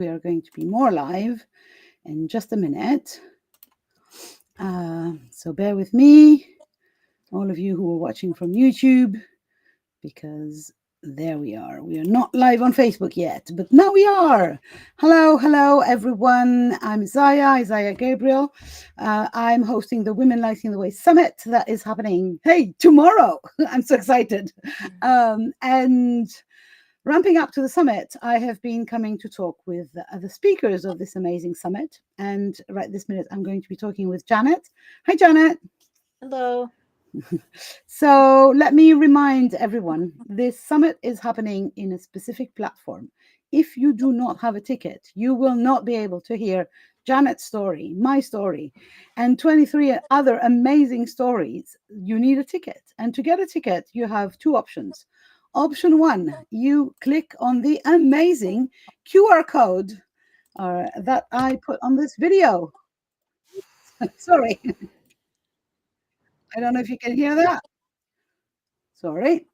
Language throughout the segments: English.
We are going to be more live in just a minute. So bear with me, all of you who are watching from YouTube, because there we are. We are not live on Facebook yet, but now we are. Hello, everyone. I'm Isaiah Gabriel. I'm hosting the Women Lighting the Way Summit that is happening, tomorrow. I'm so excited. And ramping up to the summit, I have been coming to talk with the speakers of this amazing summit. And right this minute, I'm going to be talking with Janet. Hi, Janet. Hello. So let me remind everyone, this summit is happening in a specific platform. If you do not have a ticket, you will not be able to hear Janet's story, my story, and 23 other amazing stories. You need a ticket. And to get a ticket, you have two options. Option one, you click on the amazing QR code that I put on this video. Sorry. I don't know if you can hear that. Sorry.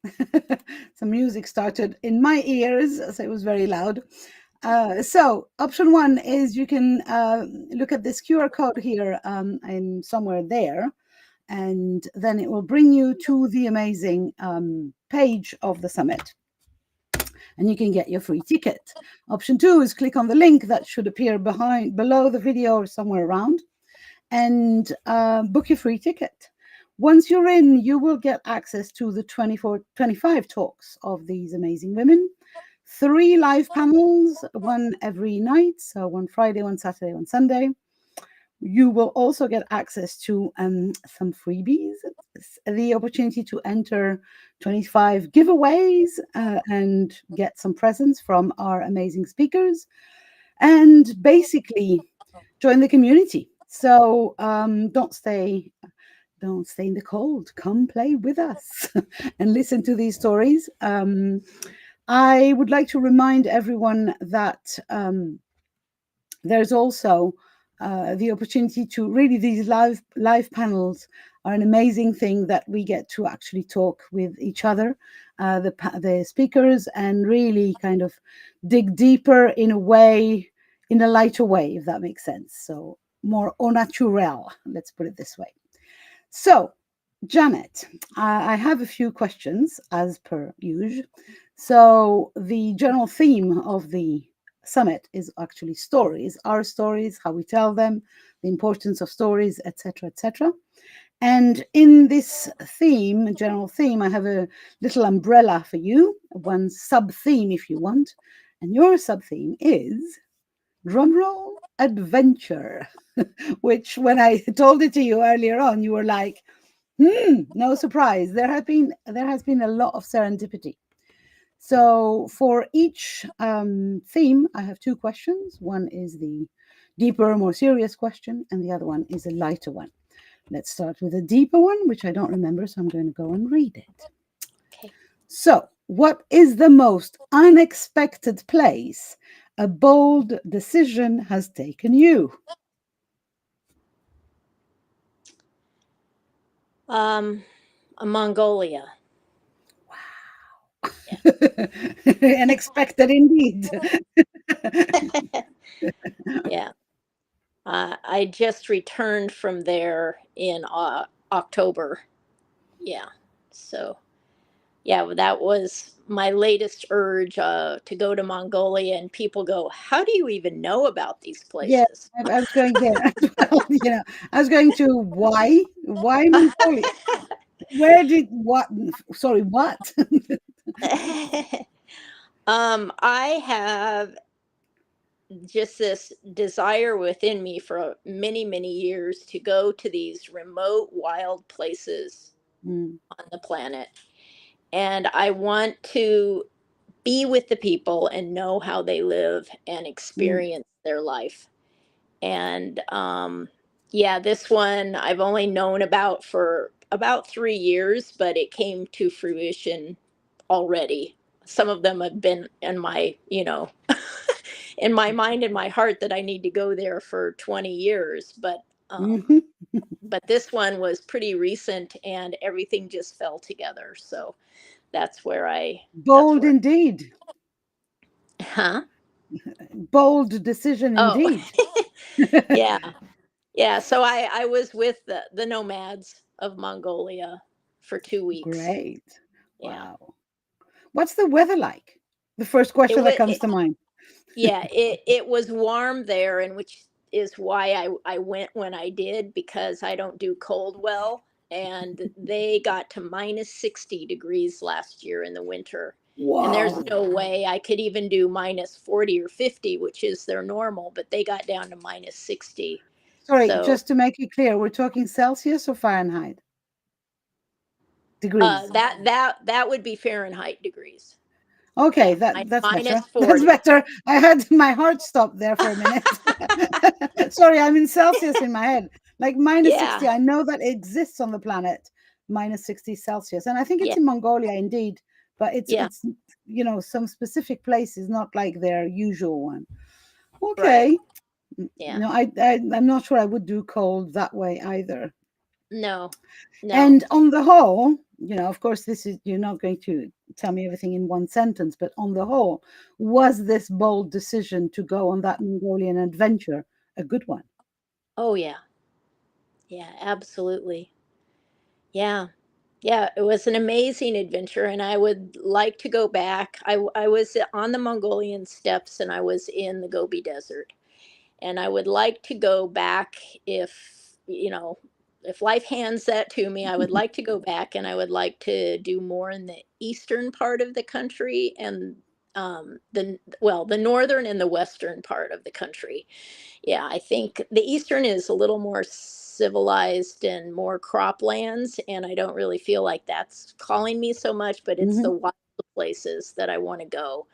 Some music started in my ears, so it was very loud. So option one is you can look at this QR code here. I'm somewhere there. And then it will bring you to the amazing page of the summit. And you can get your free ticket. Option two is click on the link that should appear below the video or somewhere around and book your free ticket. Once you're in, you will get access to the 25 talks of these amazing women, 3 live panels, one every night, so one Friday, one Saturday, one Sunday. You will also get access to some freebies, the opportunity to enter 25 giveaways and get some presents from our amazing speakers, and basically join the community. So don't stay in the cold. Come play with us and listen to these stories. I would like to remind everyone that there's also the opportunity to really, these live panels are an amazing thing that we get to actually talk with each other, the speakers, and really kind of dig deeper in a lighter way, if that makes sense. So more au naturel, let's put it this way. So, Janet, I have a few questions as per usual. So the general theme of the summit is actually stories, our stories, how we tell them, the importance of stories, etc., etc. And in this theme, general theme, I have a little umbrella for you, one sub theme if you want. And your sub theme is, drumroll, adventure, which when I told it to you earlier on, you were like, no surprise. There has been a lot of serendipity. So for each theme, I have 2 questions. One is the deeper, more serious question, and the other one is a lighter one. Let's start with a deeper one, which I don't remember, so I'm going to go and read it. Okay. So, what is the most unexpected place a bold decision has taken you? Mongolia. Wow. Yeah. Unexpected indeed. Yeah. I just returned from there in October. Yeah. So, yeah, that was my latest urge to go to Mongolia. And people go, "How do you even know about these Yeah, places?" I was going there as well. I was going to why Mongolia? Where did what? Sorry, what? I have just this desire within me for many, many years to go to these remote, wild places Mm, on the planet. And I want to be with the people and know how they live and mm, experience their life. And yeah, this one I've only known about for about 3 years, but it came to fruition already. Some of them have been in my, in my mind and my heart that I need to go there for 20 years. mhm. But this one was pretty recent and everything just fell together. So that's where I, that's Bold where, indeed. huh? Bold decision Oh, indeed. yeah. Yeah. So I was with the nomads of Mongolia for 2 weeks. Great. Yeah. Wow. What's the weather like? The first It question that was, comes to mind. yeah, it was warm there, and which is why I went when I did, because I don't do cold well, and they got to minus 60 degrees last year in the winter. And there's Whoa. no way I could even do minus 40 or 50, which is their normal, but they got down to minus 60. Sorry, So just to make it clear, we're talking Celsius or Fahrenheit degrees? that would be Fahrenheit degrees. Okay, Yeah, that's better. minus That's 40. better. I had my heart stopped there for a minute. Sorry, I'm in Celsius in my head. Like minus 60. Yeah, I know that exists on the planet, minus 60 Celsius. And I think it's yeah, in Mongolia indeed, but yeah, it's some specific places, not like their usual one. right. Okay. Yeah. No, I'm not sure I would do cold that way either. No, no. And on the whole, of course, this is you're not going to tell me everything in one sentence, but on the whole, was this bold decision to go on that Mongolian adventure a good one? Oh, yeah. Yeah, absolutely. Yeah. Yeah, it was an amazing adventure, and I would like to go back. I was on the Mongolian steppes, and I was in the Gobi Desert. And I would like to go back if, if life hands that to me. I would like to go back, and I would like to do more in the eastern part of the country, and the northern and the western part of the country. Yeah, I think the eastern is a little more civilized and more croplands, and I don't really feel like that's calling me so much, but it's the Hmm. wild places that I want to go.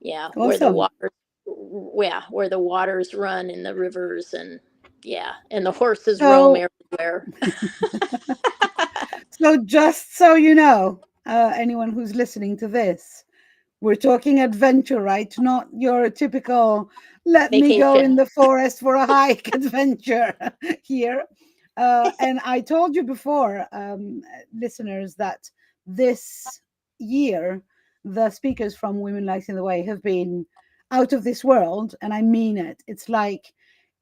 Yeah, where the Awesome. water, yeah, where the waters run in the rivers, and yeah, and the horses roam So, everywhere. so just so you know, anyone who's listening to this, we're talking adventure, right? Not your typical let me go in Vacation. the forest for a hike adventure here. And I told you before, listeners, that this year, the speakers from Women Lighting the Way have been out of this world. And I mean it. It's like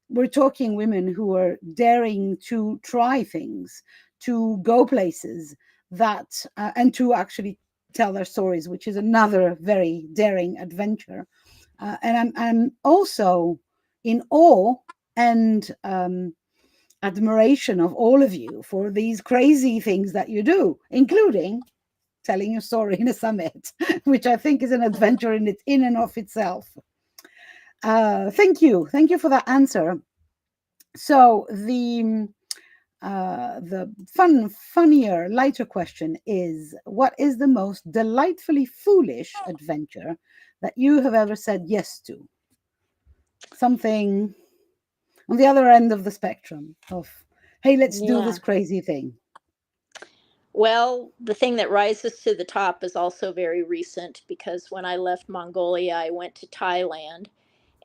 we're talking women who are daring to try things, to go places and to actually tell their stories, which is another very daring adventure. And I'm also in awe and admiration of all of you for these crazy things that you do, including telling your story in a summit, which I think is an adventure in and of itself. Thank you for that answer. So the funnier, lighter question is: what is the most delightfully foolish adventure that you have ever said yes to? Something on the other end of the spectrum of, hey, let's do this Yeah. crazy thing. Well, the thing that rises to the top is also very recent, because when I left Mongolia, I went to Thailand,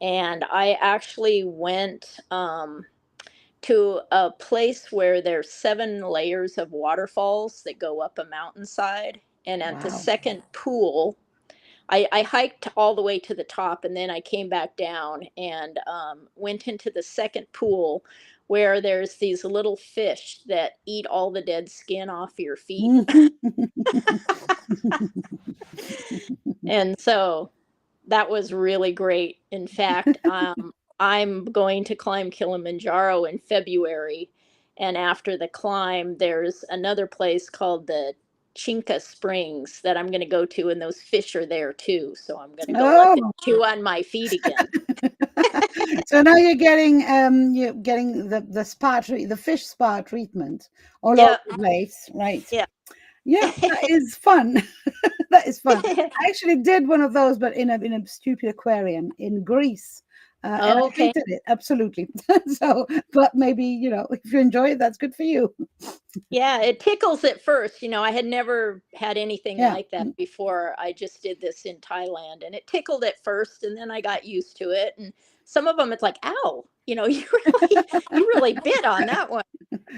and I actually went to a place where there's 7 layers of waterfalls that go up a mountainside. And at the Wow. second pool, I hiked all the way to the top, and then I came back down and went into the second pool, where there's these little fish that eat all the dead skin off your feet. And so that was really great. In fact, I'm going to climb Kilimanjaro in February. And after the climb, there's another place called the Chinka Springs that I'm going to go to, and those fish are there too. So I'm going to go let them Oh. chew on my feet again. So now you're getting the fish spa treatment all over Yeah, the place, right? yeah. Yeah, that is fun. That is fun. I actually did one of those, but in a stupid aquarium in Greece, and I Okay. hated it absolutely. So, but maybe if you enjoy it, that's good for you. Yeah, it tickles at first. I had never had anything Yeah. like that before. I just did this in Thailand, and it tickled at first, and then I got used to it. And some of them it's like, ow, you really bit on that one.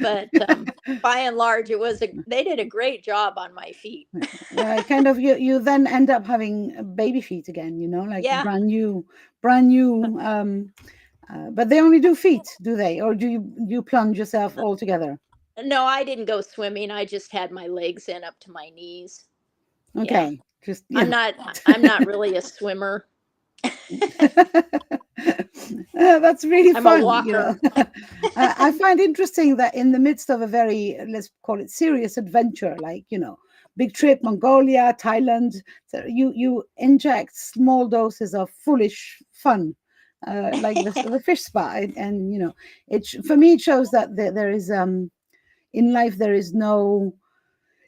But by and large, they did a great job on my feet. Yeah, kind of you then end up having baby feet again, like Yeah. brand new. But they only do feet, do they? Or do you plunge yourself altogether? No, I didn't go swimming. I just had my legs in up to my knees. Yeah. Okay, just I'm yeah. not I'm not really a swimmer. That's really I'm a fun. walker. I find interesting that in the midst of a very, let's call it serious adventure, like, big trip, Mongolia, Thailand, so you inject small doses of foolish fun, like the fish spa. And for me, it shows that there is, in life, there is no,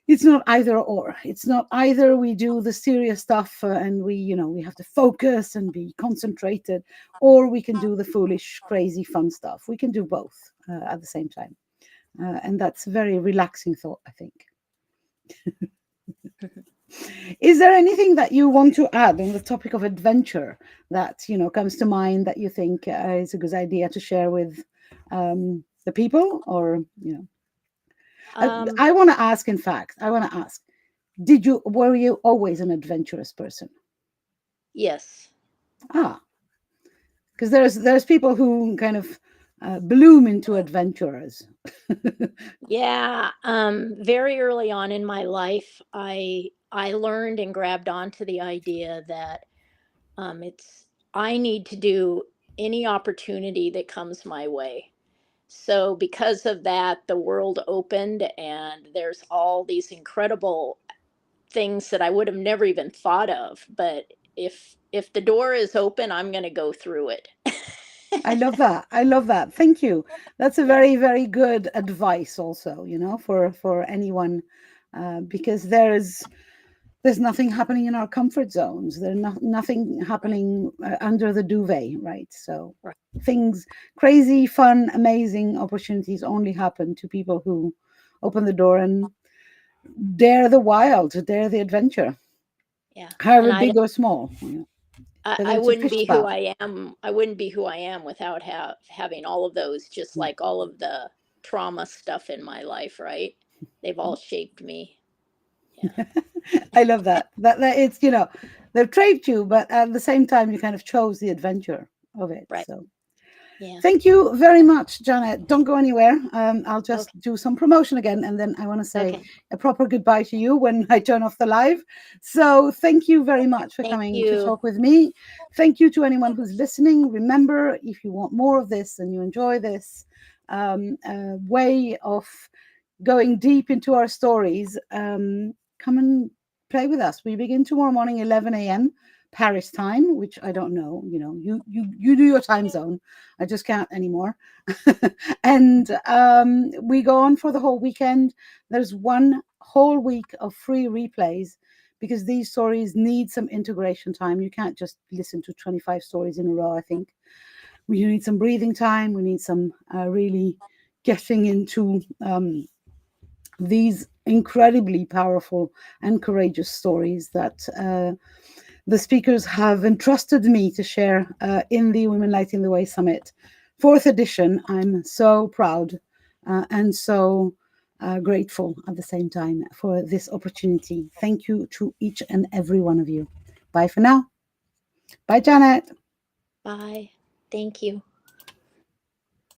it's not either or. It's not either we do the serious stuff, and we have to focus and be concentrated, or we can do the foolish, crazy, fun stuff. We can do both at the same time. And that's a very relaxing thought, I think. Is there anything that you want to add on the topic of adventure that comes to mind that you think is a good idea to share with the people, or Um, I want to ask, in fact, were you always an adventurous person? yes. Ah, because there's people who kind of bloom into adventurers. Yeah. Very early on in my life, I learned and grabbed onto the idea that it's I need to do any opportunity that comes my way. So because of that, the world opened and there's all these incredible things that I would have never even thought of. But if the door is open, I'm going to go through it. I love that. I love that. Thank you. That's a Yeah. very, very good advice also, for anyone, because there's nothing happening in our comfort zones. There's nothing Right. happening under the duvet, right? So Right. things, crazy, fun, amazing opportunities only happen to people who open the door and dare the wild, dare the adventure, Yeah. however And big or small, whether I it's a wouldn't fish be who spa. I am. I wouldn't be who I am without having all of those, just like all of the trauma stuff in my life, right? They've all shaped me. Yeah. I love that. That it's, they've trapped you, but at the same time, you kind of chose the adventure of it. Right. So Yeah. thank you very much, Janet. Don't go anywhere. I'll just Okay. do some promotion again, and then I want to say Okay. a proper goodbye to you when I turn off the live. So thank you very much for Thank coming to you. talk with me. Thank you to anyone who's listening. Remember, if you want more of this and you enjoy this way of going deep into our stories, come and play with us. We begin tomorrow morning, 11 a.m. Paris time, which I don't know. You do your time zone. I just can't anymore. And we go on for the whole weekend. There's one whole week of free replays because these stories need some integration time. You can't just listen to 25 stories in a row, I think. We need some breathing time. We need some really getting into these incredibly powerful and courageous stories that the speakers have entrusted me to share in the Women Lighting the Way Summit, fourth edition. I'm so proud and so grateful at the same time for this opportunity. Thank you to each and every one of you. Bye for now. Bye, Janet. Bye. Thank you.